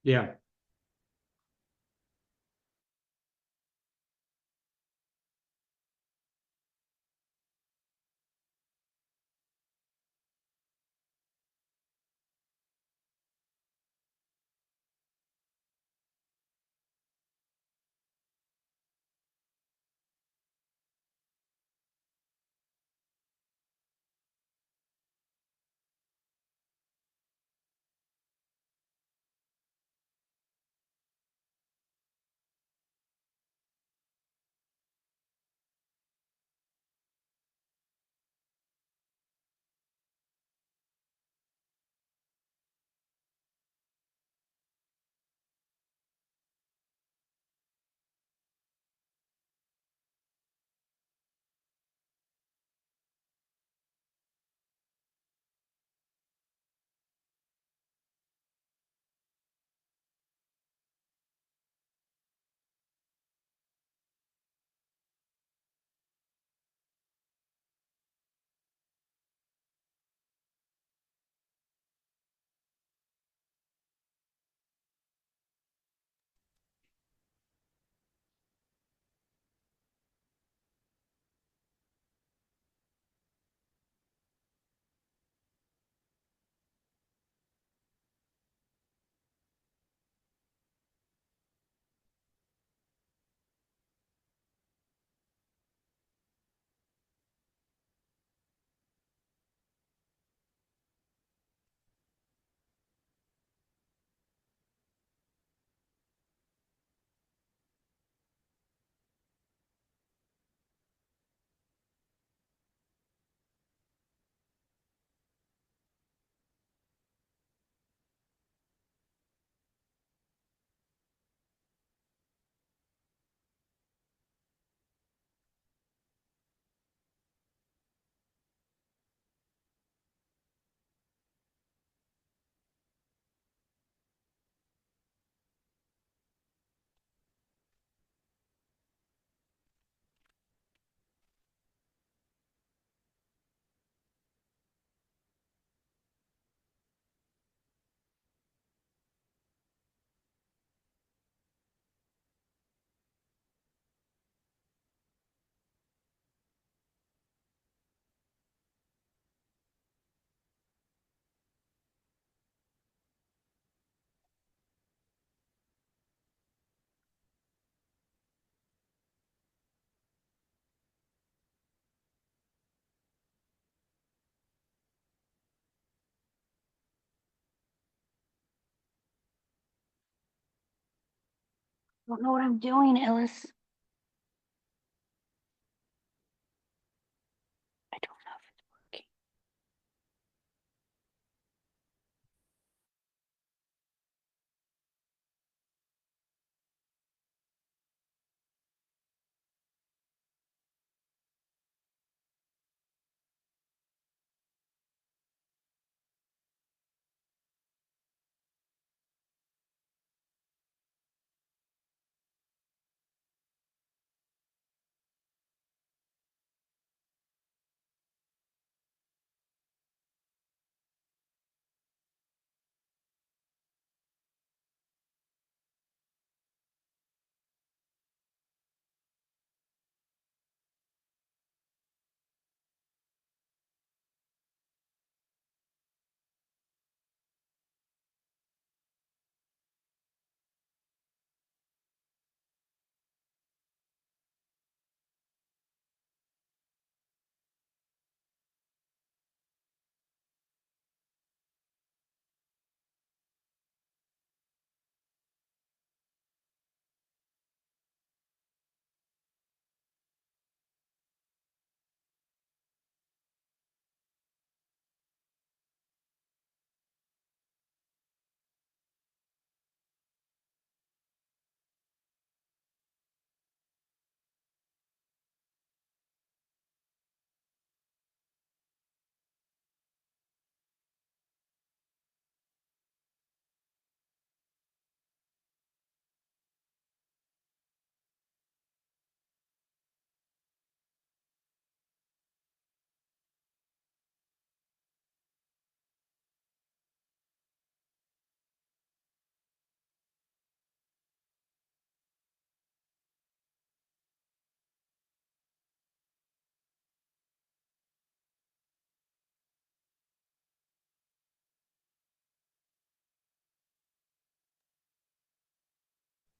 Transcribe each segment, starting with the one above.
Yeah. Don't know what I'm doing, Ellis. I don't know if it's working.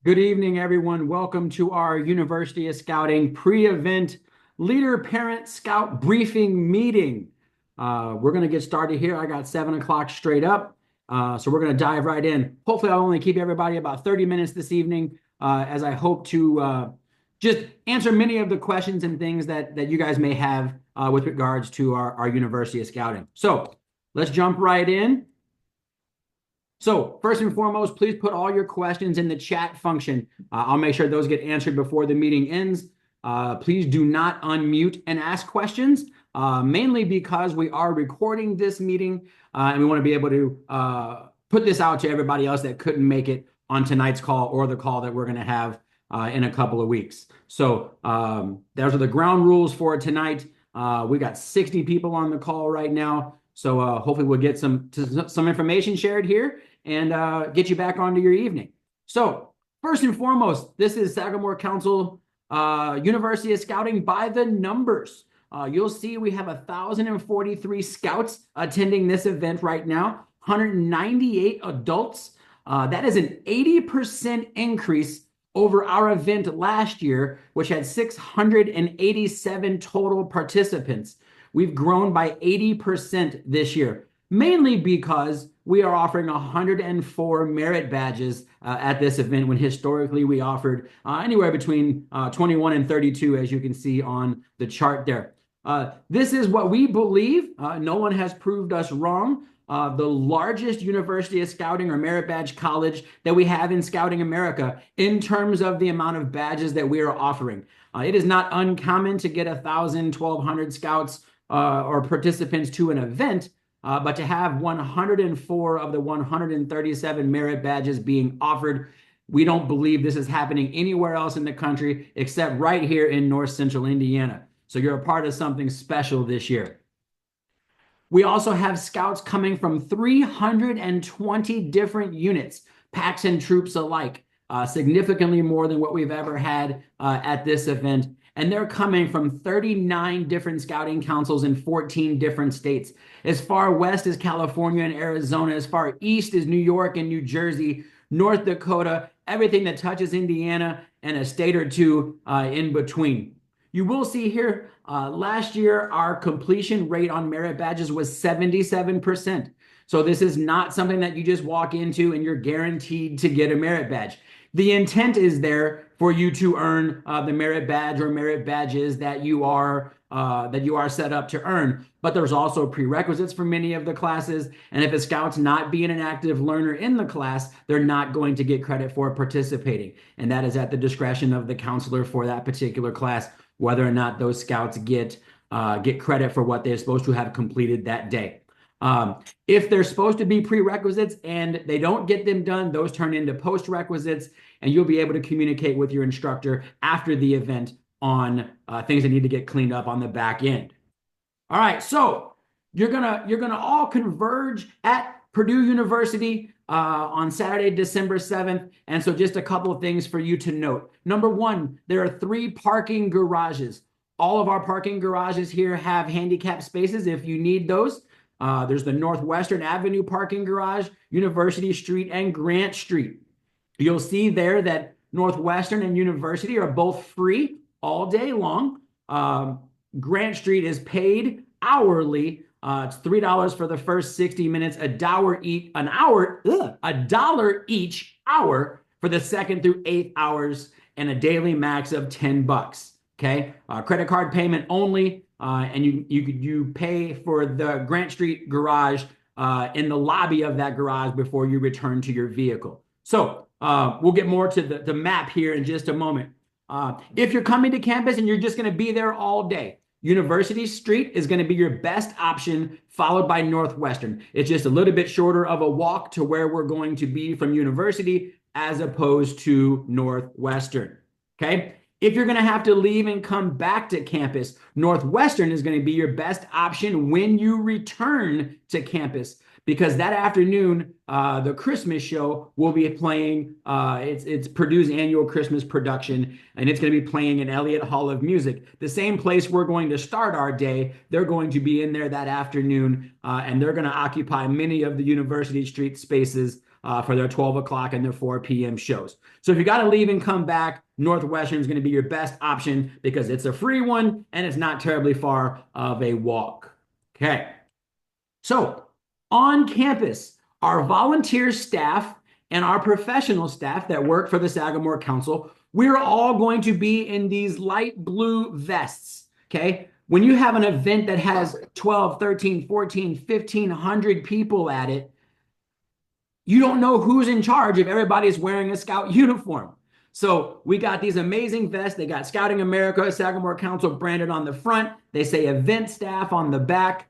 Good evening, everyone. Welcome to our University of Scouting pre-event leader parent scout briefing meeting. We're going to get started here. I got 7 o'clock straight up. So we're going to dive right in. Hopefully, I'll only keep everybody about 30 minutes this evening, as I hope to just answer many of the questions and things that you guys may have with regards to our University of Scouting. So let's jump right in. So first and foremost, please put all your questions in the chat function. I'll make sure those get answered before the meeting ends. Please do not unmute and ask questions, mainly because we are recording this meeting and we want to be able to put this out to everybody else that couldn't make it on tonight's call or the call that we're going to have in a couple of weeks. So those are the ground rules for tonight. We got 60 people on the call right now. So hopefully we'll get some information shared here and get you back onto your evening. So first and foremost, this is Sagamore Council University of Scouting by the numbers. You'll see we have 1,043 scouts attending this event right now, 198 adults. That is an 80% increase over our event last year, which had 687 total participants. We've grown by 80% this year, mainly because we are offering 104 merit badges at this event, when historically we offered anywhere between 21 and 32, as you can see on the chart there. This is what we believe. No one has proved us wrong. The largest University of Scouting or merit badge college that we have in Scouting America in terms of the amount of badges that we are offering. It is not uncommon to get 1,000, 1,200 scouts or participants to an event, but to have 104 of the 137 merit badges being offered, we don't believe this is happening anywhere else in the country except right here in North Central Indiana. So you're a part of something special this year. We also have scouts coming from 320 different units, packs and troops alike, significantly more than what we've ever had at this event. And they're coming from 39 different scouting councils in 14 different states. As far west as California and Arizona, as far east as New York and New Jersey, North Dakota, everything that touches Indiana, and a state or two in between. You will see here, last year, our completion rate on merit badges was 77%. So this is not something that you just walk into and you're guaranteed to get a merit badge. The intent is there for you to earn the merit badge or merit badges that you are set up to earn. But there's also prerequisites for many of the classes. And if a scout's not being an active learner in the class, they're not going to get credit for participating. And that is at the discretion of the counselor for that particular class, whether or not those scouts get credit for what they're supposed to have completed that day. If they're supposed to be prerequisites and they don't get them done, those turn into post-requisites, and you'll be able to communicate with your instructor after the event on things that need to get cleaned up on the back end. All right, so you're gonna all converge at Purdue University on Saturday, December 7th. And so just a couple of things for you to note. Number one, there are 3 parking garages. All of our parking garages here have handicap spaces if you need those. There's the Northwestern Avenue parking garage, University Street, and Grant Street. You'll see there that Northwestern and University are both free all day long. Grant Street is paid hourly. It's $3 for the first 60 minutes, $1 each hour for the 2nd through 8th hours, and a daily max of $10. Okay, credit card payment only. And you pay for the Grant Street garage in the lobby of that garage before you return to your vehicle. So we'll get more to the map here in just a moment. If you're coming to campus and you're just going to be there all day, University Street is going to be your best option, followed by Northwestern. It's just a little bit shorter of a walk to where we're going to be from University as opposed to Northwestern. Okay. If you're going to have to leave and come back to campus, Northwestern is going to be your best option when you return to campus, because that afternoon, the Christmas show will be playing. It's Purdue's annual Christmas production, and it's going to be playing in Elliott Hall of Music, the same place we're going to start our day. They're going to be in there that afternoon, and they're going to occupy many of the University Street spaces for their 12 o'clock and their 4 p.m. shows. So if you got to leave and come back, Northwestern is going to be your best option because it's a free one and it's not terribly far of a walk. Okay. So on campus, our volunteer staff and our professional staff that work for the Sagamore Council, we're all going to be in these light blue vests. Okay. When you have an event that has 12, 13, 14, 1,500 people at it, you don't know who's in charge if everybody's wearing a Scout uniform. So we got these amazing vests. They got Scouting America, Sagamore Council branded on the front. They say event staff on the back.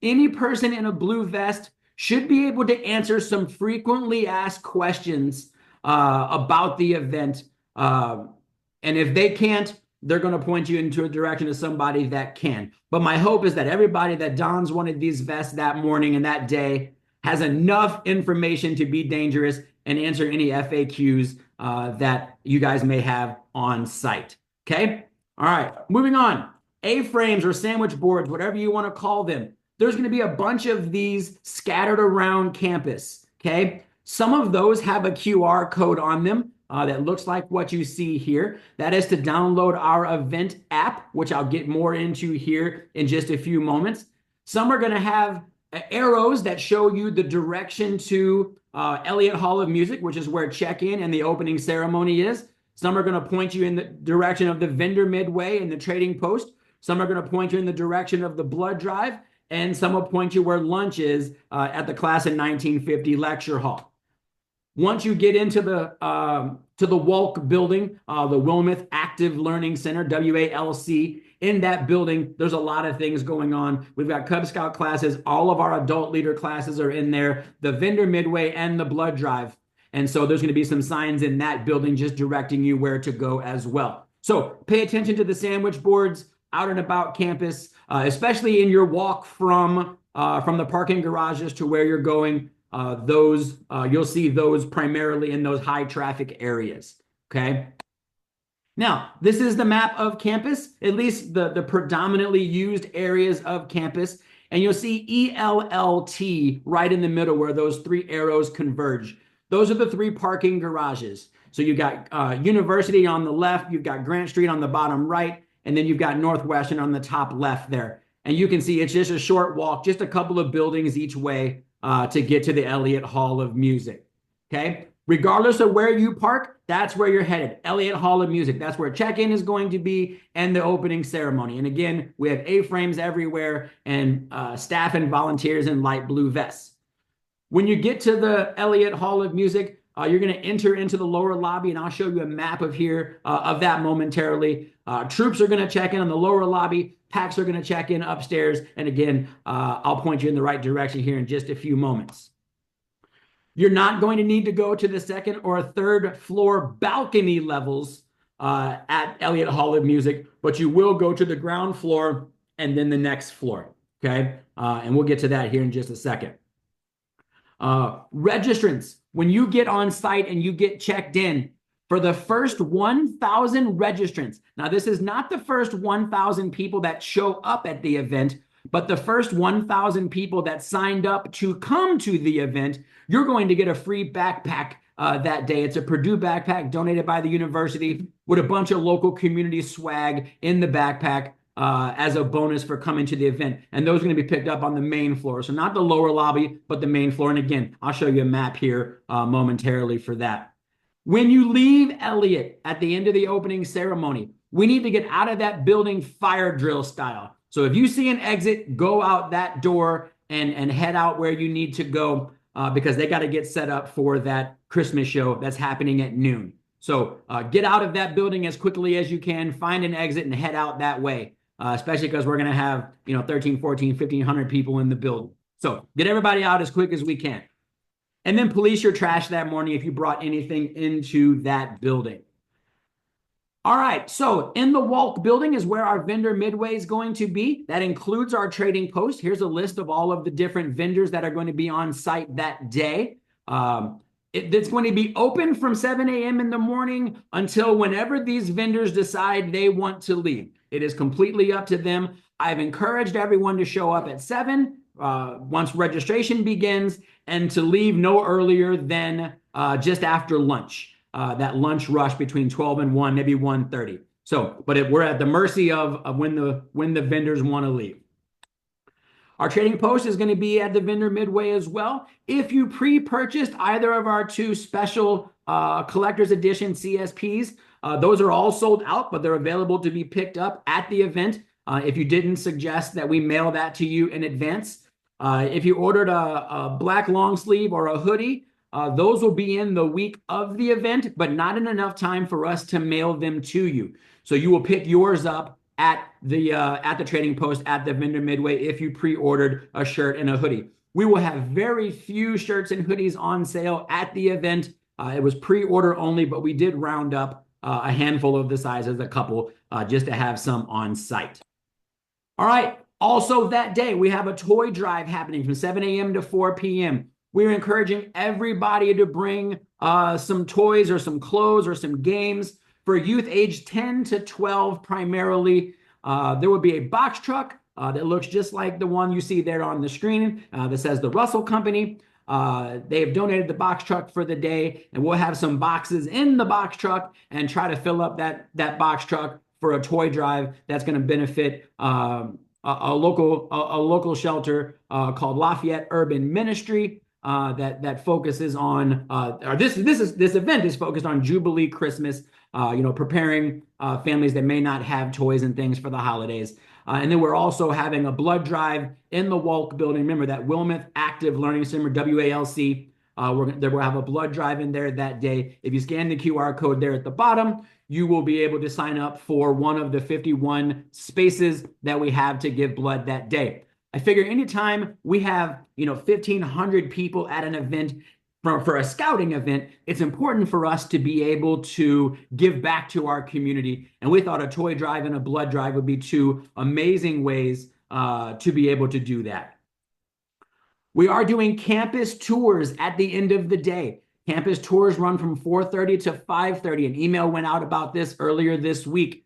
Any person in a blue vest should be able to answer some frequently asked questions about the event. And if they can't, they're going to point you into a direction of somebody that can. But my hope is that everybody that dons one of these vests that morning and that day has enough information to be dangerous and answer any FAQs that you guys may have on site. Okay? All right, moving on. A-frames or sandwich boards, whatever you want to call them. There's going to be a bunch of these scattered around campus. Okay? Some of those have a QR code on them that looks like what you see here. That is to download our event app, which I'll get more into here in just a few moments. Some are going to have arrows that show you the direction to Elliott Hall of Music, which is where check-in and the opening ceremony is. Some are going to point you in the direction of the vendor midway and the trading post. Some are going to point you in the direction of the blood drive, and some will point you where lunch is at the class in 1950 lecture hall. Once you get into the Walk building, the Willamette Active Learning Center, WALC, in that building, there's a lot of things going on. We've got Cub Scout classes. All of our adult leader classes are in there, the vendor midway and the blood drive. And so there's going to be some signs in that building just directing you where to go as well. So pay attention to the sandwich boards out and about campus, especially in your walk from the parking garages to where you're going. You'll see those primarily in those high traffic areas. Okay. Now, this is the map of campus, at least the predominantly used areas of campus. And you'll see ELLT right in the middle where those three arrows converge. Those are the three parking garages. So you've got University on the left, you've got Grant Street on the bottom right, and then you've got Northwestern on the top left there. And you can see it's just a short walk, just a couple of buildings each way to get to the Elliott Hall of Music. Okay? Regardless of where you park, that's where you're headed. Elliott Hall of Music. That's where check-in is going to be and the opening ceremony. And again, we have A-frames everywhere and staff and volunteers in light blue vests. When you get to the Elliott Hall of Music, you're going to enter into the lower lobby, and I'll show you a map of that momentarily. Troops are going to check in on the lower lobby. Packs are going to check in upstairs. And again, I'll point you in the right direction here in just a few moments. You're not going to need to go to the second or third floor balcony levels at Elliott Hall of Music, but you will go to the ground floor and then the next floor. Okay. And we'll get to that here in just a second. Registrants, when you get on site and you get checked in, for the first 1,000 registrants, now this is not the first 1,000 people that show up at the event, but the first 1,000 people that signed up to come to the event, you're going to get a free backpack that day. It's a Purdue backpack donated by the university with a bunch of local community swag in the backpack as a bonus for coming to the event. And those are going to be picked up on the main floor. So not the lower lobby, but the main floor. And again, I'll show you a map here momentarily for that. When you leave Elliott at the end of the opening ceremony, we need to get out of that building fire drill style. So if you see an exit, go out that door and head out where you need to go because they got to get set up for that Christmas show that's happening at noon. So get out of that building as quickly as you can, find an exit and head out that way, especially because we're going to have 13, 14, 1,500 people in the building. So get everybody out as quick as we can. And then police your trash that morning if you brought anything into that building. All right, so in the Walk building is where our vendor midway is going to be. That includes our trading post. Here's a list of all of the different vendors that are going to be on site that day. It's going to be open from 7 a.m. in the morning until whenever these vendors decide they want to leave. It is completely up to them. I've encouraged everyone to show up at 7. once registration begins, and to leave no earlier than just after lunch. That lunch rush between 12 and 1, maybe 1:30. So, but we're at the mercy of when the vendors want to leave. Our trading post is going to be at the vendor midway as well. If you pre-purchased either of our two special collector's edition CSPs, those are all sold out, but they're available to be picked up at the event. If you didn't suggest that we mail that to you in advance. If you ordered a black long sleeve or a hoodie, those will be in the week of the event, but not in enough time for us to mail them to you. So you will pick yours up at the trading post at the vendor midway if you pre-ordered a shirt and a hoodie. We will have very few shirts and hoodies on sale at the event. It was pre-order only, but we did round up a handful of the sizes, a couple, just to have some on site. All right. Also that day, we have a toy drive happening from 7 a.m. to 4 p.m. We're encouraging everybody to bring some toys or some clothes or some games for youth age 10 to 12 primarily. There will be a box truck that looks just like the one you see there on the screen that says the Russell Company. They have donated the box truck for the day, and we'll have some boxes in the box truck and try to fill up that box truck for a toy drive that's going to benefit a local shelter called Lafayette Urban Ministry that focuses on this event is focused on Jubilee Christmas, preparing families that may not have toys and things for the holidays. And then we're also having a blood drive in the Walk building. Remember that Wilmeth Active Learning Center, WALC. We'll have a blood drive in there that day. If you scan the QR code there at the bottom, you will be able to sign up for one of the 51 spaces that we have to give blood that day. I figure anytime we have 1,500 people at an event for a scouting event, it's important for us to be able to give back to our community. And we thought a toy drive and a blood drive would be two amazing ways to be able to do that. We are doing campus tours at the end of the day. Campus tours run from 4:30 to 5:30. An email went out about this earlier this week.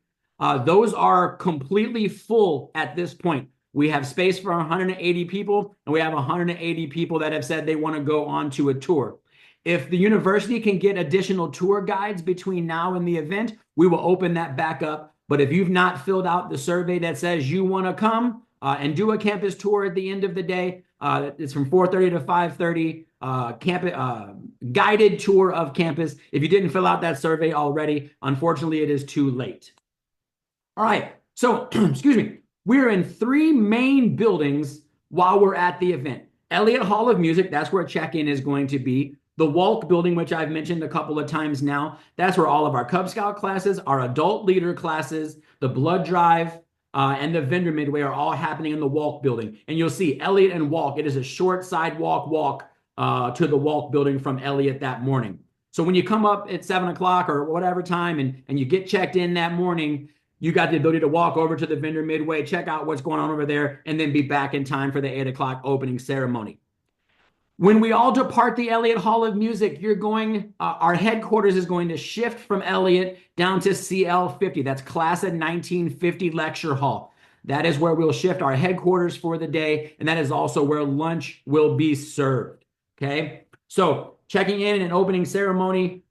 Those are completely full at this point. We have space for 180 people, and we have 180 people that have said they want to go on to a tour. If the university can get additional tour guides between now and the event, we will open that back up. But if you've not filled out the survey that says you want to come and do a campus tour at the end of the day, it's from 4:30 to 5:30, guided tour of campus. If you didn't fill out that survey already, unfortunately, it is too late. All right, so, excuse me. We're in 3 main buildings while we're at the event. Elliott Hall of Music, that's where check-in is going to be. The Walk building, which I've mentioned a couple of times now, that's where all of our Cub Scout classes, our adult leader classes, the blood drive, and the vendor midway are all happening in the Walk building. And you'll see Elliott and Walk. It is a short sidewalk walk to the Walk building from Elliott that morning. So when you come up at 7 o'clock or whatever time and you get checked in that morning, you got the ability to walk over to the vendor midway, check out what's going on over there, and then be back in time for the 8 o'clock opening ceremony. When we all depart the Elliott Hall of Music, our headquarters is going to shift from Elliott down to CL50. That's Class of 1950 Lecture Hall. That is where we'll shift our headquarters for the day, and that is also where lunch will be served. Okay? So checking in and opening ceremony,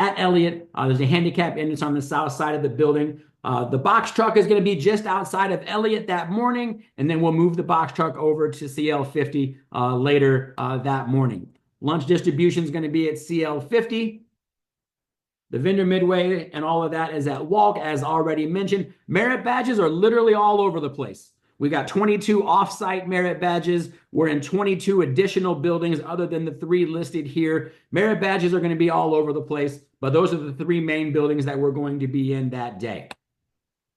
at Elliott, there's a handicap entrance on the south side of the building. The box truck is going to be just outside of Elliott that morning, and then we'll move the box truck over to CL50 later that morning. Lunch distribution is going to be at CL50. The vendor midway and all of that is at Walk, as already mentioned. Merit badges are literally all over the place. We got 22 off-site merit badges. We're in 22 additional buildings other than the 3 listed here. Merit badges are going to be all over the place, but those are the 3 main buildings that we're going to be in that day.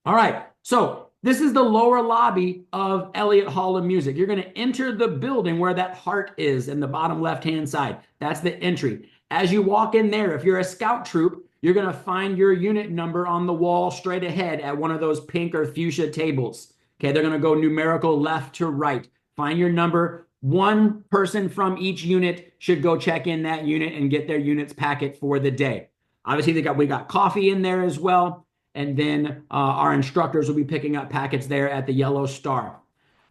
All right, so this is the lower lobby of Elliott Hall of Music. You're going to enter the building where that heart is in the bottom left-hand side. That's the entry. As you walk in there, if you're a scout troop, you're going to find your unit number on the wall straight ahead at one of those pink or fuchsia tables. Okay, they're going to go numerical left to right. Find your number. One person from each unit should go check in that unit and get their unit's packet for the day. Obviously, we got coffee in there as well. And then our instructors will be picking up packets there at the Yellow Star.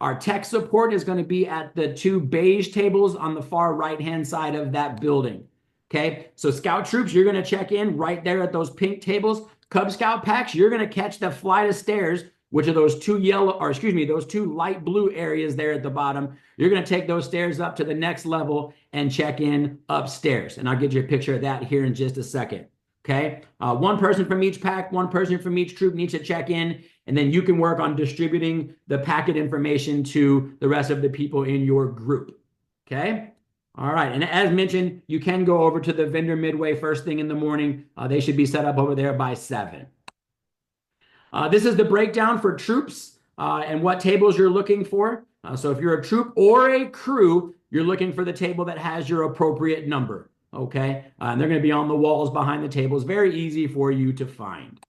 Our tech support is going to be at the two beige tables on the far right-hand side of that building. Okay, so Scout troops, you're going to check in right there at those pink tables. Cub Scout packs, you're going to catch the flight of stairs, which are those two those two light blue areas there at the bottom. You're going to take those stairs up to the next level and check in upstairs. And I'll get you a picture of that here in just a second. Okay, one person from each pack, one person from each troop needs to check in, and then you can work on distributing the packet information to the rest of the people in your group. Okay. All right, and as mentioned, you can go over to the vendor midway first thing in the morning. They should be set up over there by 7. This is the breakdown for troops and what tables you're looking for. So if you're a troop or a crew, you're looking for the table that has your appropriate number, okay? And they're going to be on the walls behind the tables. Very easy for you to find.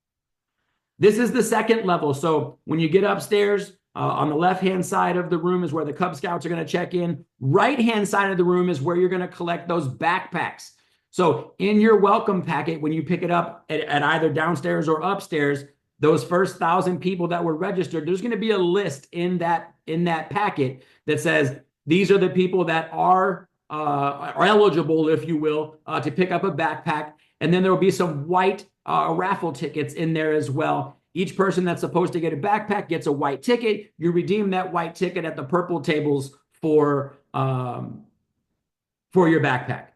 This is the second level. So when you get upstairs, on the left-hand side of the room is where the Cub Scouts are going to check in. Right-hand side of the room is where you're going to collect those backpacks. So in your welcome packet, when you pick it up at either downstairs or upstairs, those first 1,000 people that were registered, there's going to be a list in that packet that says these are the people that are eligible, if you will, to pick up a backpack. And then there will be some white raffle tickets in there as well. Each person that's supposed to get a backpack gets a white ticket. You redeem that white ticket at the purple tables for your backpack.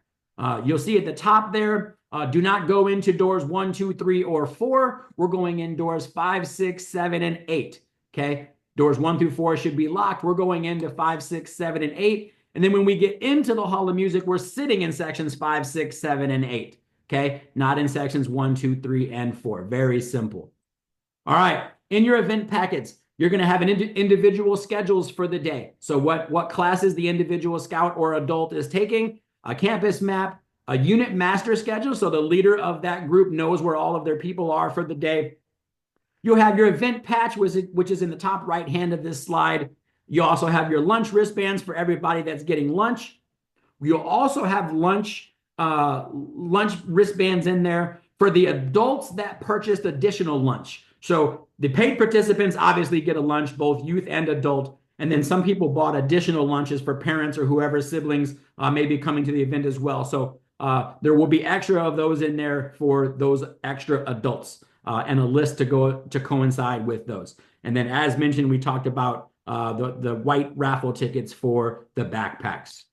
You'll see at the top there, do not go into doors 1, 2, 3, or 4. We're going in doors 5, 6, 7, and 8. Okay, doors 1 through 4 should be locked. We're going into 5, 6, 7, and 8. And then when we get into the Hall of Music, we're sitting in sections 5, 6, 7, and 8. Okay, not in sections 1, 2, 3, and 4. Very simple. All right, in your event packets, you're going to have an individual schedules for the day. So what classes the individual scout or adult is taking, a campus map, a unit master schedule, so the leader of that group knows where all of their people are for the day. You'll have your event patch, which is in the top right hand of this slide. You also have your lunch wristbands for everybody that's getting lunch. You'll also have lunch wristbands in there for the adults that purchased additional lunch. So the paid participants obviously get a lunch, both youth and adult. And then some people bought additional lunches for parents or whoever's siblings may be coming to the event as well. So there will be extra of those in there for those extra adults and a list to coincide with those. And then as mentioned, we talked about the white raffle tickets for the backpacks.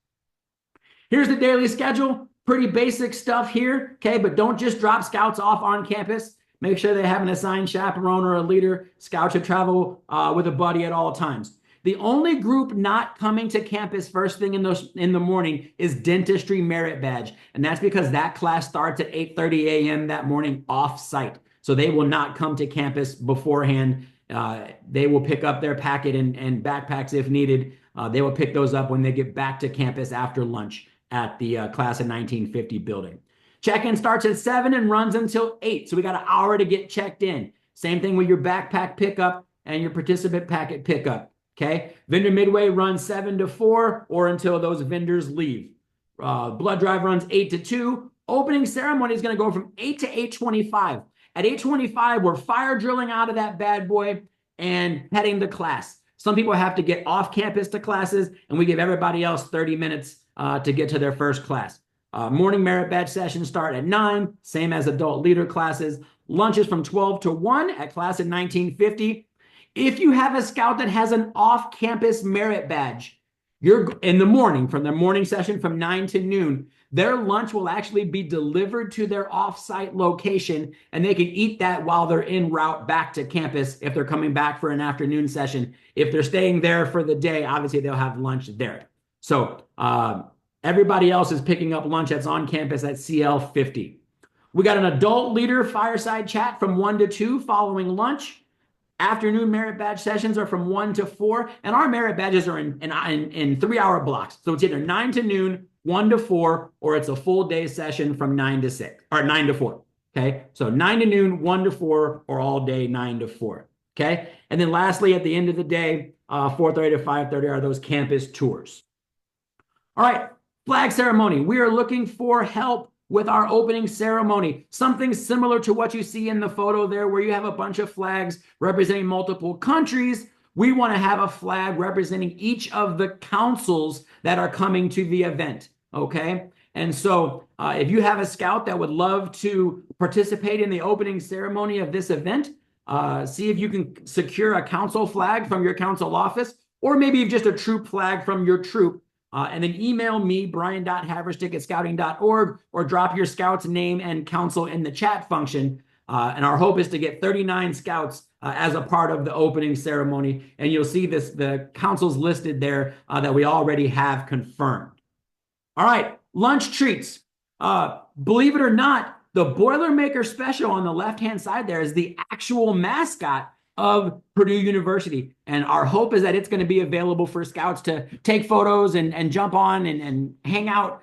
Here's the daily schedule. Pretty basic stuff here, okay? But don't just drop scouts off on campus. Make sure they have an assigned chaperone or a leader. Scouts should travel with a buddy at all times. The only group not coming to campus first thing in the morning is Dentistry Merit Badge. And that's because that class starts at 8:30 a.m. that morning off-site. So they will not come to campus beforehand. They will pick up their packet and backpacks if needed. They will pick those up when they get back to campus after lunch at the class of 1950 building. Check-in starts at 7 and runs until 8. So we got an hour to get checked in. Same thing with your backpack pickup and your participant packet pickup. Okay. Vendor midway runs 7 to 4 or until those vendors leave. Blood drive runs 8 to 2. Opening ceremony is going to go from 8 to 8:25. At 8:25, we're fire drilling out of that bad boy and heading to class. Some people have to get off campus to classes, and we give everybody else 30 minutes to get to their first class. Morning merit badge sessions start at 9, same as adult leader classes. Lunches from 12 to 1 at class in 1950. If you have a scout that has an off-campus merit badge, you're in the morning, from the morning session from 9 to noon, their lunch will actually be delivered to their off-site location, and they can eat that while they're en route back to campus if they're coming back for an afternoon session. If they're staying there for the day, obviously they'll have lunch there. So everybody else is picking up lunch that's on campus at CL 50. We got an adult leader fireside chat from 1 to 2 following lunch. Afternoon merit badge sessions are from 1 to 4, and our merit badges are in 3-hour blocks. So it's either 9 to noon, 1 to 4, or it's a full day session from 9 to 6 or 9 to 4. Okay, so 9 to noon, 1 to 4, or all day 9 to 4. Okay, and then lastly, at the end of the day, 4:30 to 5:30 are those campus tours. All right, flag ceremony. We are looking for help with our opening ceremony, something similar to what you see in the photo there, where you have a bunch of flags representing multiple countries. we want to have a flag representing each of the councils that are coming to the event, okay? And so if you have a scout that would love to participate in the opening ceremony of this event, see if you can secure a council flag from your council office, or maybe just a troop flag from your troop. And then email me, brian.haverstick@scouting.org, or drop your scout's name and council in the chat function. And our hope is to get 39 scouts as a part of the opening ceremony. And you'll see the councils listed there that we already have confirmed. All right, lunch treats. Believe it or not, the Boilermaker Special on the left-hand side there is the actual mascot of Purdue University. And our hope is that it's going to be available for scouts to take photos and jump on and hang out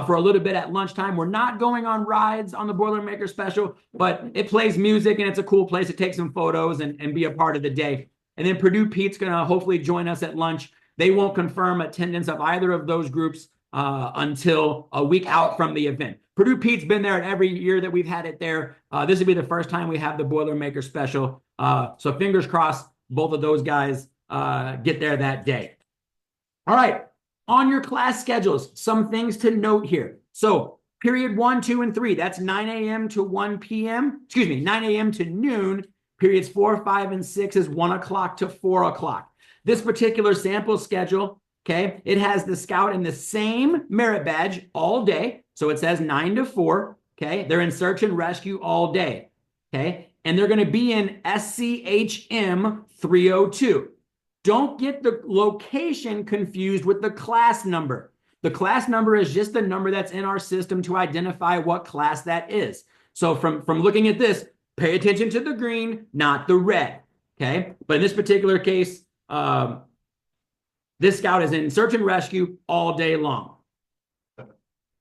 for a little bit at lunchtime. We're not going on rides on the Boilermaker Special, but it plays music and it's a cool place to take some photos and be a part of the day. And then Purdue Pete's going to hopefully join us at lunch. They won't confirm attendance of either of those groups until a week out from the event. Purdue Pete's been there every year that we've had it there. This will be the first time we have the Boilermaker Special. So fingers crossed, both of those guys get there that day. All right, on your class schedules, some things to note here. So period 1, 2, and 3, that's 9 a.m. to 1 p.m. Excuse me, 9 a.m. to noon. Periods 4, 5, and 6 is 1 o'clock to 4 o'clock. This particular sample schedule, okay, it has the scout in the same merit badge all day. So it says 9 to 4, okay? They're in search and rescue all day, okay? And they're going to be in SCHM 302. Don't get the location confused with the class number. The class number is just the number that's in our system to identify what class that is. So from looking at this, pay attention to the green, not the red, okay? But in this particular case, this scout is in search and rescue all day long.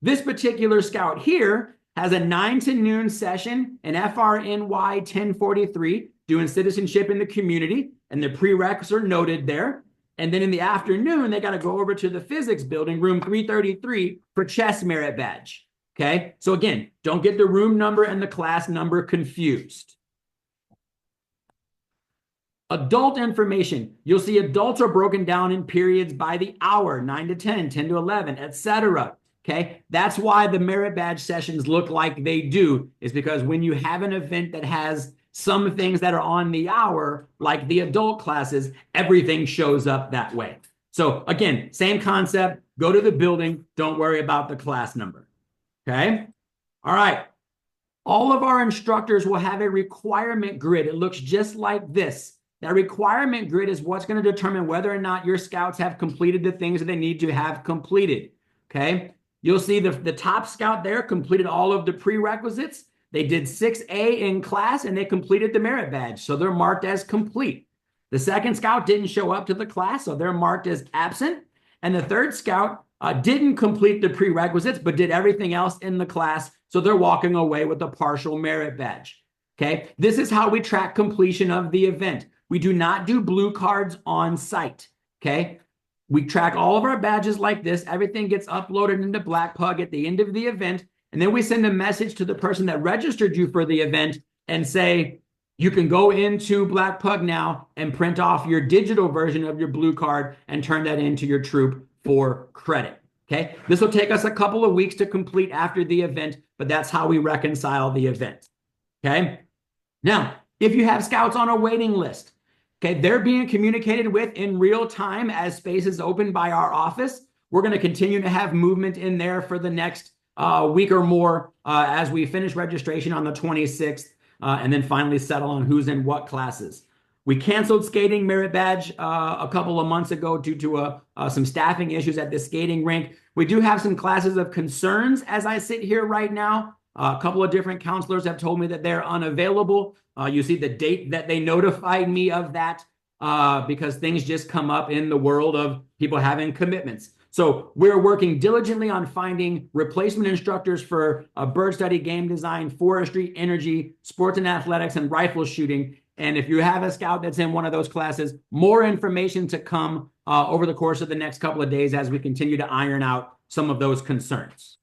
This particular scout here has a 9 to noon session in FRNY 1043 doing citizenship in the community, and the prereqs are noted there. And then in the afternoon, they got to go over to the physics building, room 333, for chess merit badge. Okay, so again, don't get the room number and the class number confused. Adult information. You'll see adults are broken down in periods by the hour, 9 to 10, 10 to 11, etc. Okay, that's why the merit badge sessions look like they do, is because when you have an event that has some things that are on the hour, like the adult classes, everything shows up that way. So again, same concept, go to the building, don't worry about the class number. Okay, all right. All of our instructors will have a requirement grid. It looks just like this. That requirement grid is what's going to determine whether or not your scouts have completed the things that they need to have completed. Okay, you'll see the top scout there completed all of the prerequisites. They did 6A in class and they completed the merit badge, so they're marked as complete. The second scout didn't show up to the class, so they're marked as absent. And the third scout didn't complete the prerequisites, but did everything else in the class, so they're walking away with a partial merit badge. Okay, this is how we track completion of the event. We do not do blue cards on site. Okay, we track all of our badges like this. Everything gets uploaded into BlackPug at the end of the event, and then we send a message to the person that registered you for the event and say, you can go into BlackPug now and print off your digital version of your blue card and turn that into your troop for credit. Okay, this will take us a couple of weeks to complete after the event, but that's how we reconcile the event. Okay, now if you have scouts on a waiting list, okay, they're being communicated with in real time as spaces open by our office. We're going to continue to have movement in there for the next week or more as we finish registration on the 26th and then finally settle on who's in what classes. We canceled skating merit badge a couple of months ago due to some staffing issues at the skating rink. We do have some classes of concerns as I sit here right now. A couple of different counselors have told me that they're unavailable. You see the date that they notified me of that because things just come up in the world of people having commitments. So we're working diligently on finding replacement instructors for bird study, game design, forestry, energy, sports and athletics, and rifle shooting. And if you have a scout that's in one of those classes, more information to come over the course of the next couple of days as we continue to iron out some of those concerns.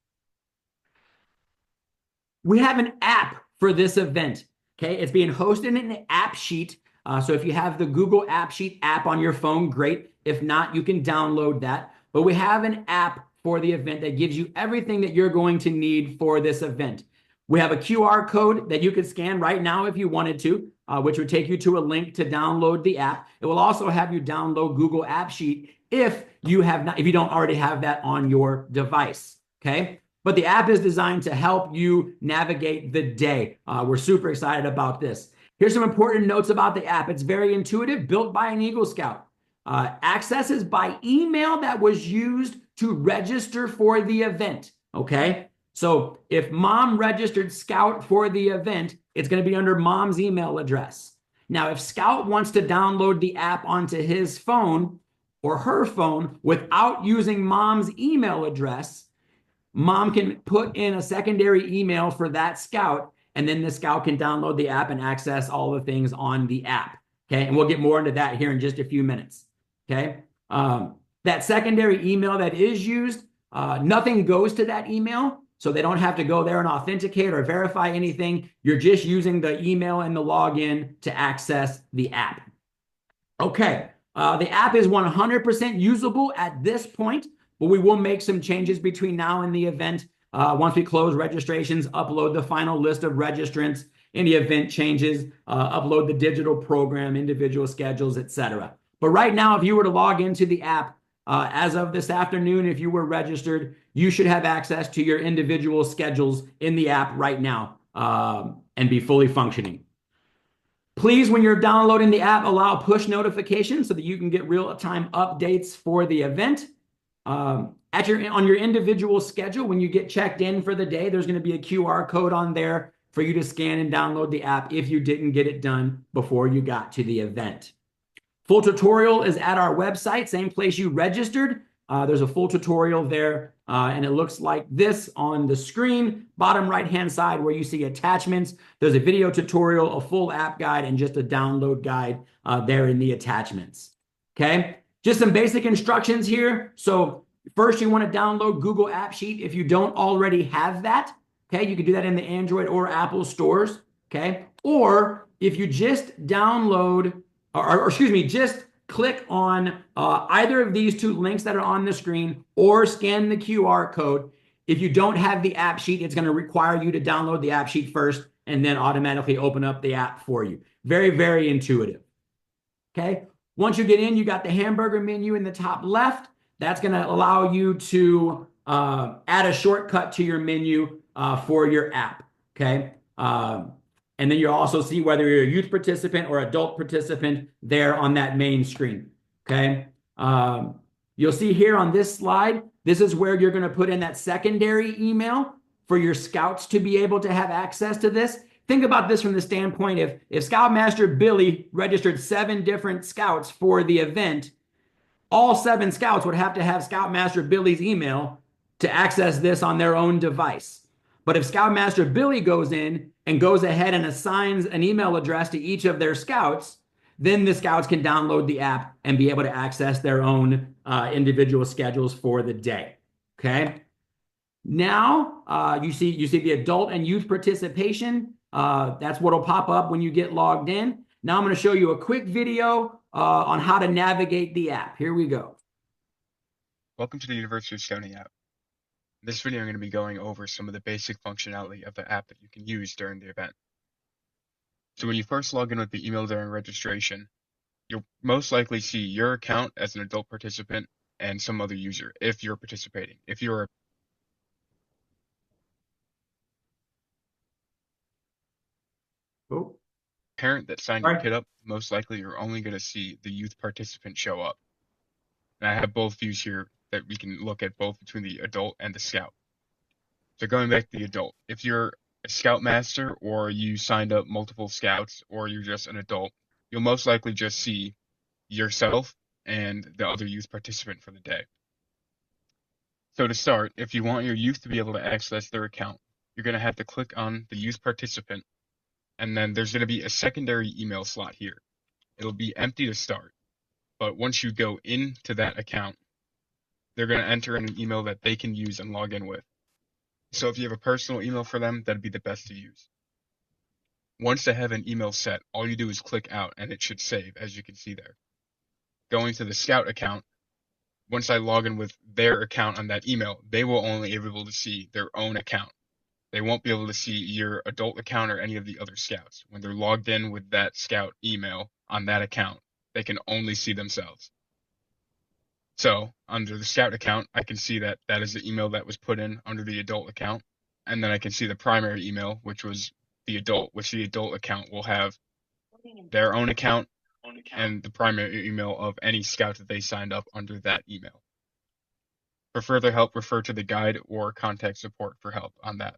We have an app for this event. Okay, it's being hosted in an app sheet So if you have the Google App Sheet app on your phone, great. If not, you can download that. But we have an app for the event that gives you everything that you're going to need for this event. We have a QR code that you could scan right now if you wanted to, which would take you to a link to download the app. It will also have you download Google App Sheet if you don't already have that on your device. Okay. But the app is designed to help you navigate the day. We're super excited about this. Here's some important notes about the app. It's very intuitive, built by an Eagle Scout. Accesses by email that was used to register for the event. Okay. So if mom registered Scout for the event, it's going to be under mom's email address. Now, if Scout wants to download the app onto his phone or her phone without using mom's email address, mom can put in a secondary email for that Scout, and then the Scout can download the app and access all the things on the app. Okay, and we'll get more into that here in just a few minutes. Okay, that secondary email that is used, nothing goes to that email. So they don't have to go there and authenticate or verify anything. You're just using the email and the login to access the app. Okay, the app is 100% usable at this point, but we will make some changes between now and the event. Once we close registrations, upload the final list of registrants, any event changes, upload the digital program, individual schedules, etc. But right now, if you were to log into the app, as of this afternoon, if you were registered, you should have access to your individual schedules in the app right now and be fully functioning. Please, when you're downloading the app, allow push notifications so that you can get real-time updates for the event. On your individual schedule, when you get checked in for the day, there's going to be a QR code on there for you to scan and download the app if you didn't get it done before you got to the event. Full tutorial is at our website, same place you registered. There's a full tutorial there, and it looks like this on the screen, bottom right-hand side where you see attachments. There's a video tutorial, a full app guide, and just a download guide there in the attachments. Okay, just some basic instructions here. So first, you want to download Google App Sheet if you don't already have that. Okay, you can do that in the Android or Apple stores. Okay, or if you just download just click on either of these two links that are on the screen or scan the QR code. If you don't have the app sheet, it's going to require you to download the app sheet first and then automatically open up the app for you. Very, very intuitive. Okay. Once you get in, you got the hamburger menu in the top left. That's going to allow you to add a shortcut to your menu for your app. Okay. And then you'll also see whether you're a youth participant or adult participant there on that main screen. Okay. You'll see here on this slide, this is where you're going to put in that secondary email for your scouts to be able to have access to this. Think about this from the standpoint if Scoutmaster Billy registered 7 different scouts for the event, all 7 scouts would have to have Scoutmaster Billy's email to access this on their own device. But if Scoutmaster Billy goes in and goes ahead and assigns an email address to each of their scouts, then the scouts can download the app and be able to access their own individual schedules for the day. Okay. Now you see the adult and youth participation. That's what will pop up when you get logged in. Now I'm going to show you a quick video on how to navigate the app. Here we go. Welcome to the University of Scouting app. In this video, I'm going to be going over some of the basic functionality of the app that you can use during the event. So when you first log in with the email during registration, you'll most likely see your account as an adult participant and some other user if you're participating. If you're a parent that signed your kid up, most likely you're only going to see the youth participant show up. And I have both views here that we can look at both between the adult and the scout. So going back to the adult, if you're a scoutmaster or you signed up multiple scouts or you're just an adult, you'll most likely just see yourself and the other youth participant for the day. So to start, if you want your youth to be able to access their account, you're going to have to click on the youth participant, and then there's going to be a secondary email slot here. It'll be empty to start, but once you go into that account, they're going to enter in an email that they can use and log in with. So if you have a personal email for them, that'd be the best to use. Once they have an email set, all you do is click out and it should save, as you can see there. Going to the Scout account, once I log in with their account on that email, they will only be able to see their own account. They won't be able to see your adult account or any of the other scouts. When they're logged in with that Scout email on that account, they can only see themselves. So under the Scout account, I can see that that is the email that was put in under the adult account. And then I can see the primary email, which was the adult, which the adult account will have their own account and the primary email of any scout that they signed up under that email. For further help, refer to the guide or contact support for help on that.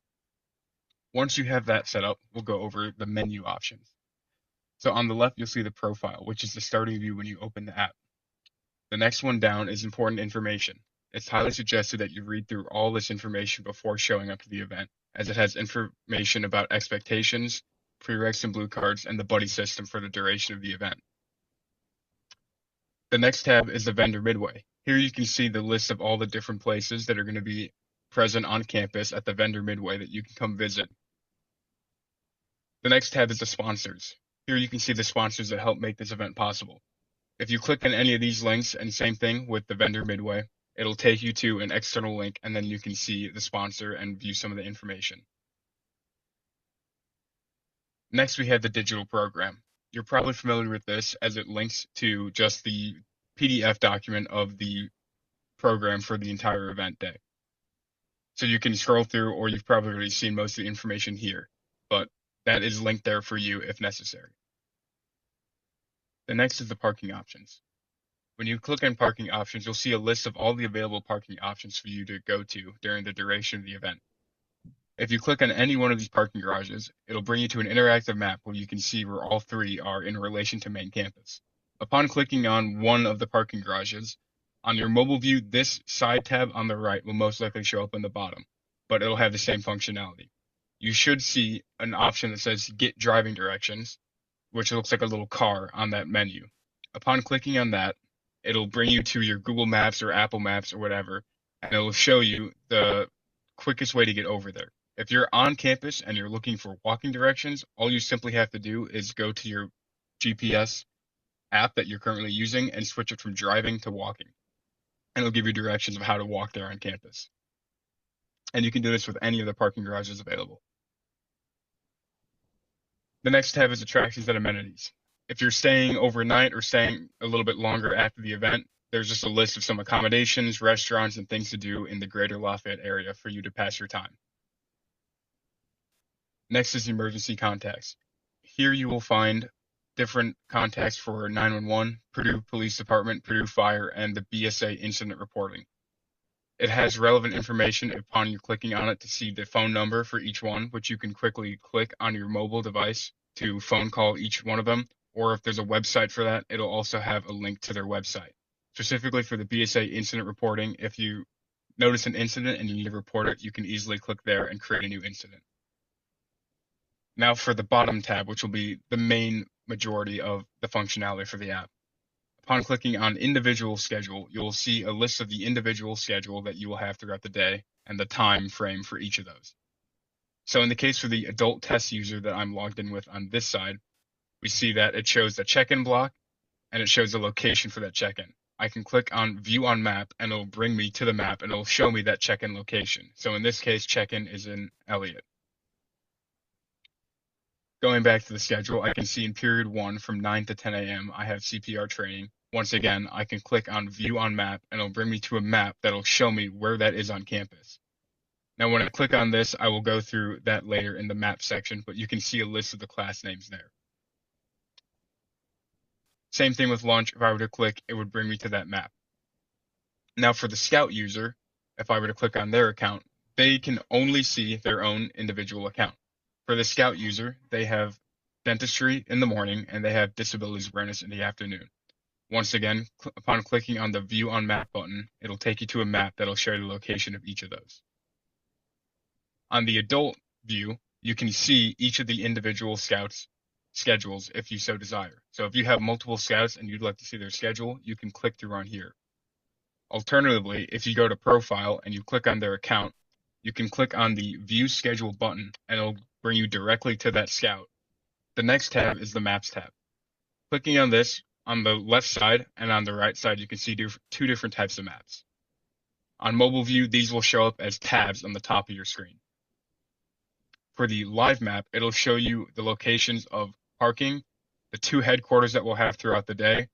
Once you have that set up, we'll go over the menu options. So on the left, you'll see the profile, which is the starting view when you open the app. The next one down is important information. It's highly suggested that you read through all this information before showing up to the event, as it has information about expectations, prereqs and blue cards, and the buddy system for the duration of the event. The next tab is the vendor midway. Here you can see the list of all the different places that are going to be present on campus at the vendor midway that you can come visit. The next tab is the sponsors. Here you can see the sponsors that help make this event possible. If you click on any of these links, and same thing with the vendor midway, it'll take you to an external link, and then you can see the sponsor and view some of the information. Next, we have the digital program. You're probably familiar with this as it links to just the PDF document of the program for the entire event day. So you can scroll through, or you've probably already seen most of the information here, but that is linked there for you if necessary. The next is the parking options. When you click on parking options, you'll see a list of all the available parking options for you to go to during the duration of the event. If you click on any one of these parking garages, it'll bring you to an interactive map where you can see where all three are in relation to main campus. Upon clicking on one of the parking garages, on your mobile view, this side tab on the right will most likely show up in the bottom, but it'll have the same functionality. You should see an option that says Get Driving Directions, which looks like a little car on that menu. Upon clicking on that, it'll bring you to your Google Maps or Apple Maps or whatever, and it'll show you the quickest way to get over there. If you're on campus and you're looking for walking directions, all you simply have to do is go to your GPS app that you're currently using and switch it from driving to walking. And it'll give you directions of how to walk there on campus. And you can do this with any of the parking garages available. The next tab is attractions and amenities. If you're staying overnight or staying a little bit longer after the event, there's just a list of some accommodations, restaurants, and things to do in the greater Lafayette area for you to pass your time. Next is emergency contacts. Here you will find different contacts for 911, Purdue Police Department, Purdue Fire, and the BSA incident reporting. It has relevant information upon you clicking on it to see the phone number for each one, which you can quickly click on your mobile device to phone call each one of them. Or if there's a website for that, it'll also have a link to their website. Specifically for the BSA incident reporting, if you notice an incident and you need to report it, you can easily click there and create a new incident. Now for the bottom tab, which will be the main majority of the functionality for the app. Upon clicking on individual schedule, you'll see a list of the individual schedule that you will have throughout the day and the time frame for each of those. So in the case for the adult test user that I'm logged in with on this side, we see that it shows the check-in block and it shows the location for that check-in. I can click on view on map and it'll bring me to the map and it'll show me that check-in location. So in this case, check-in is in Elliott. Going back to the schedule, I can see in period 1 from 9 to 10 a.m. I have CPR training. Once again, I can click on view on map and it'll bring me to a map that'll show me where that is on campus. Now when I click on this, I will go through that later in the map section, but you can see a list of the class names there. Same thing with lunch. If I were to click, it would bring me to that map. Now for the Scout user, if I were to click on their account, they can only see their own individual account. For the Scout user, they have dentistry in the morning and they have disabilities awareness in the afternoon. Once again, upon clicking on the view on map button, it'll take you to a map that'll show the location of each of those. On the adult view, you can see each of the individual scouts' schedules if you so desire. So if you have multiple scouts and you'd like to see their schedule, you can click through on here. Alternatively, if you go to profile and you click on their account, you can click on the view schedule button and it'll bring you directly to that scout. The next tab is the Maps tab. Clicking on this, on the left side and on the right side, you can see two different types of maps. On mobile view, these will show up as tabs on the top of your screen. For the live map, it'll show you the locations of parking, the 2 headquarters that we'll have throughout the day,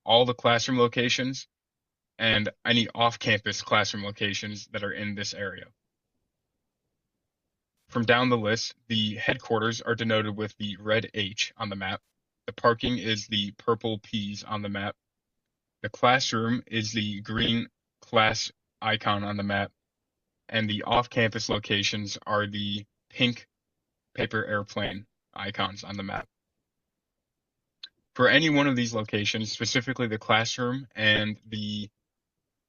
all the classroom locations, and any off-campus classroom locations that are in this area. From down the list, the headquarters are denoted with the red H on the map. The parking is the purple P's on the map. The classroom is the green class icon on the map. And the off-campus locations are the pink paper airplane icons on the map. For any one of these locations, specifically the classroom and the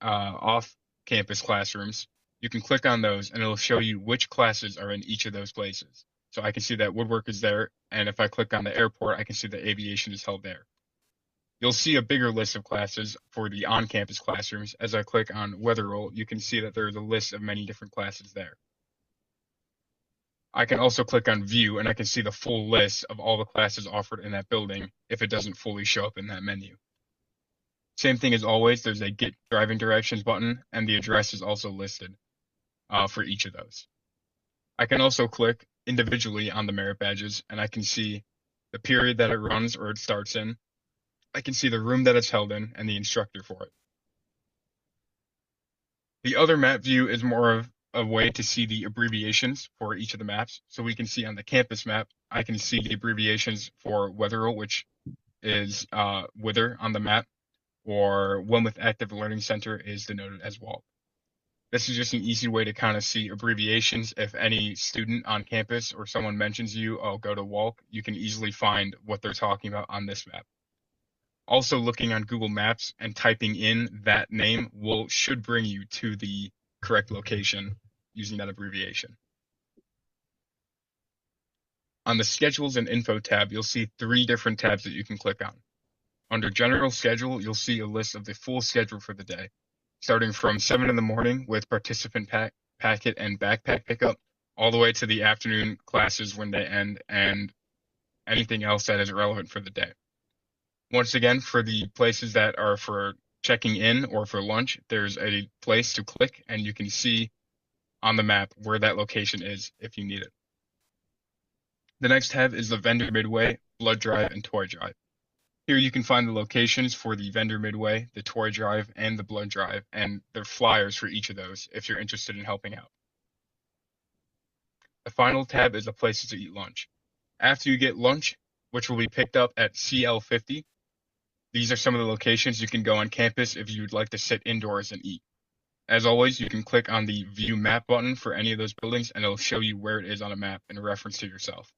off-campus classrooms, you can click on those and it'll show you which classes are in each of those places. So I can see that woodwork is there, and if I click on the airport, I can see that aviation is held there. You'll see a bigger list of classes for the on-campus classrooms. As I click on weather roll, you can see that there's a list of many different classes there. I can also click on view and I can see the full list of all the classes offered in that building if it doesn't fully show up in that menu. Same thing as always, there's a get driving directions button and the address is also listed for each of those. I can also click individually on the merit badges and I can see the period that it runs or it starts in. I can see the room that it's held in and the instructor for it. The other map view is more of a way to see the abbreviations for each of the maps. So we can see on the campus map, I can see the abbreviations for Wetherill, which is Wither on the map, or Wilmeth Active Learning Center is denoted as WALP. This is just an easy way to kind of see abbreviations. If any student on campus or someone mentions you, oh, go to WALP, you can easily find what they're talking about on this map. Also, looking on Google Maps and typing in that name should bring you to the correct location using that abbreviation. On the Schedules and Info tab, you'll see 3 different tabs that you can click on. Under General Schedule, you'll see a list of the full schedule for the day, starting from 7 in the morning with participant packet and backpack pickup, all the way to the afternoon classes when they end, and anything else that is relevant for the day. Once again, for the places that are for checking in or for lunch, there's a place to click and you can see on the map where that location is if you need it. The next tab is the Vendor Midway, Blood Drive, and Toy Drive. Here you can find the locations for the Vendor Midway, the Toy Drive, and the Blood Drive, and their flyers for each of those if you're interested in helping out. The final tab is the places to eat lunch. After you get lunch, which will be picked up at CL50, these are some of the locations you can go on campus if you would like to sit indoors and eat. As always, you can click on the View Map button for any of those buildings, and it'll show you where it is on a map in reference to yourself.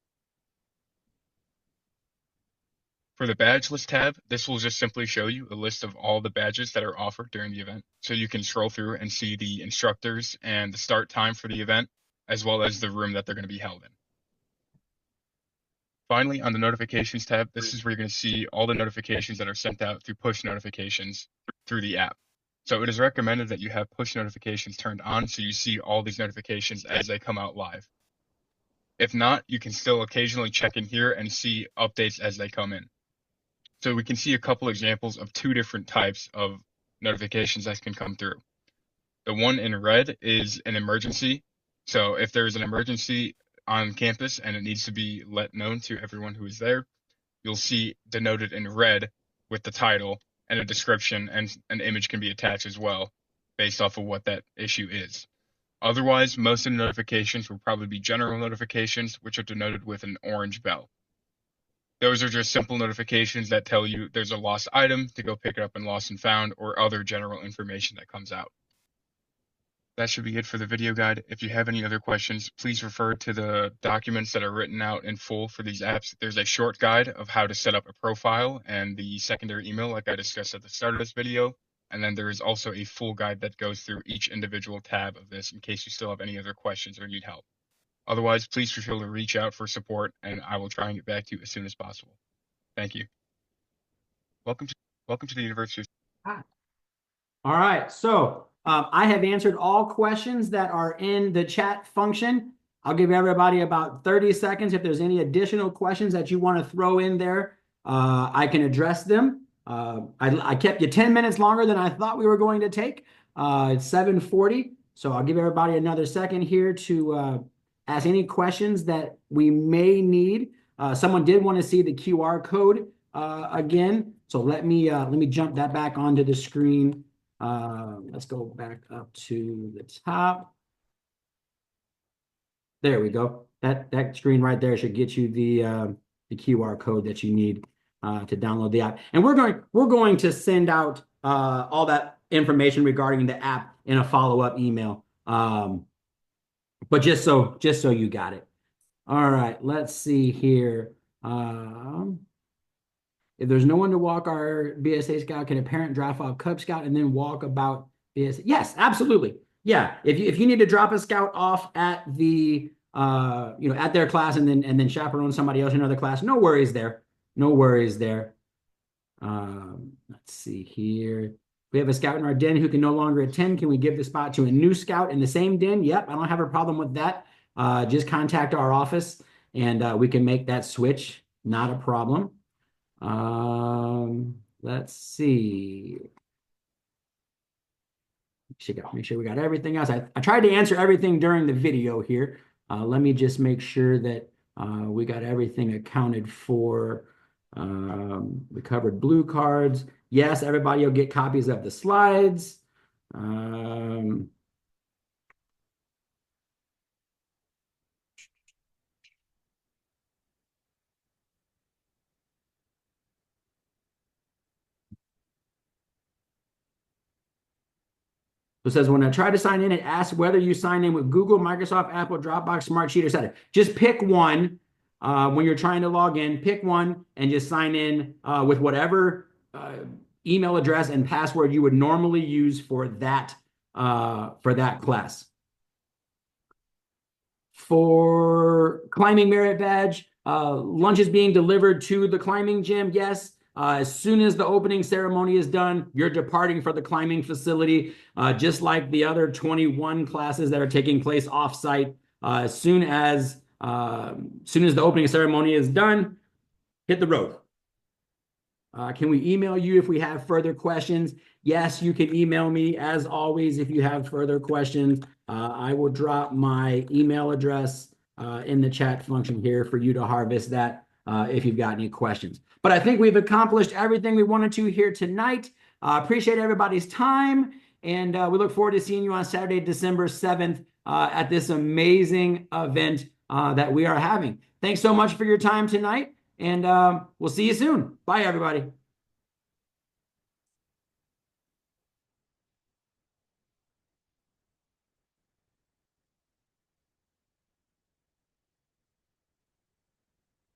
For the Badge List tab, this will just simply show you a list of all the badges that are offered during the event. So you can scroll through and see the instructors and the start time for the event, as well as the room that they're going to be held in. Finally, on the Notifications tab, this is where you're going to see all the notifications that are sent out through push notifications through the app. So it is recommended that you have push notifications turned on so you see all these notifications as they come out live. If not, you can still occasionally check in here and see updates as they come in. So we can see a couple examples of 2 different types of notifications that can come through. The one in red is an emergency. So if there's an emergency on campus and it needs to be let known to everyone who is there, you'll see denoted in red with the title and a description, and an image can be attached as well based off of what that issue is. Otherwise, most of the notifications will probably be general notifications, which are denoted with an orange bell. Those are just simple notifications that tell you there's a lost item to go pick it up in Lost and Found or other general information that comes out. That should be it for the video guide. If you have any other questions, please refer to the documents that are written out in full for these apps. There's a short guide of how to set up a profile and the secondary email like I discussed at the start of this video. And then there is also a full guide that goes through each individual tab of this in case you still have any other questions or need help. Otherwise, please feel free to reach out for support and I will try and get back to you as soon as possible. Thank you. Welcome to the University of... All right, so I have answered all questions that are in the chat function. I'll give everybody about 30 seconds. If there's any additional questions that you want to throw in there, I can address them. I kept you 10 minutes longer than I thought we were going to take. It's 7:40, so I'll give everybody another second here to ask any questions that we may need. Someone did want to see the QR code again, so let me jump that back onto the screen. Let's go back up to the top. There we go. That screen right there should get you the QR code that you need to download the app. And we're going to send out all that information regarding the app in a follow-up email. But just so you got it. All right, let's see here. If there's no one to walk our BSA Scout, can a parent drop off Cub Scout and then walk about BSA? Yes, absolutely. Yeah, if you need to drop a scout off at the at their class and then chaperone somebody else in another class, no worries there. No worries there. Let's see here. We have a scout in our den who can no longer attend. Can we give the spot to a new scout in the same den? Yep, I don't have a problem with that. Just contact our office and we can make that switch. Not a problem. Let's see. Make sure we got everything else. I tried to answer everything during the video here. Let me just make sure that we got everything accounted for. We covered blue cards. Yes, everybody will get copies of the slides. So it says, when I try to sign in, it asks whether you sign in with Google, Microsoft, Apple, Dropbox, Smartsheet, or Seta. Just pick one when you're trying to log in. Pick one and just sign in with whatever email address and password you would normally use for that class. For climbing merit badge, lunch is being delivered to the climbing gym. Yes. As soon as the opening ceremony is done, you're departing for the climbing facility, just like the other 21 classes that are taking place off-site. As soon as the opening ceremony is done, hit the road. Can we email you if we have further questions? Yes, you can email me as always if you have further questions. I will drop my email address in the chat function here for you to harvest that if you've got any questions. But I think we've accomplished everything we wanted to here tonight. Appreciate everybody's time, and we look forward to seeing you on Saturday, December 7th at this amazing event that we are having. Thanks so much for your time tonight, and we'll see you soon. Bye, everybody.